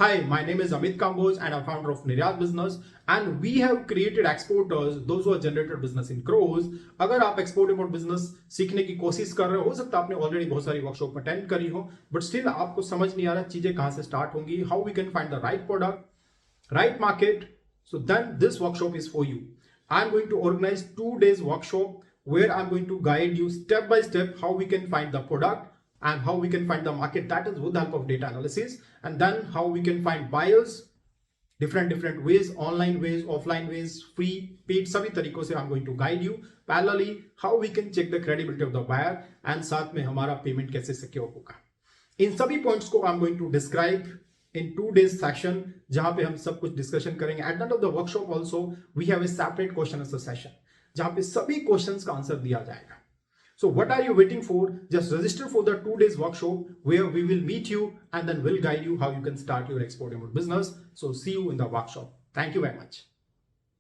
Hi, my name is Amit Kamboj and I'm founder of Niryat Business and we have created exporters, those who have generated business in crores. अगर आप export import business सीखने की कोशिश कर रहे हो सकता है आपने ऑलरेडी बहुत सारी वर्कशॉप अटेंड करी हो, बट स्टिल आपको समझ नहीं आ रहा चीजें कहां से स्टार्ट होंगी, how we can find the right product, right market. So then this workshop is for you. I'm going to organize 2 days workshop where I'm going to guide you step by step how we can find the product and how we can find the market, that is with the help of data analysis, and then how we can find buyers, different ways, online ways, offline ways, free, paid, सभी तरीकों से I'm going to guide you. Parallelly, how we can check the credibility of the buyer and साथ में हमारा payment कैसे secure होगा. इन सभी points को I'm going to describe in 2 days session जहां पे हम सब कुछ डिस्कशन करेंगे. At the end of the workshop also we have a separate question answer session जहां पे सभी क्वेश्चंस का आंसर दिया जाएगा. So what are you waiting for? Just register for the 2 days workshop where we will meet you and then we'll guide you how you can start your export import business. So see you in the workshop. Thank you very much.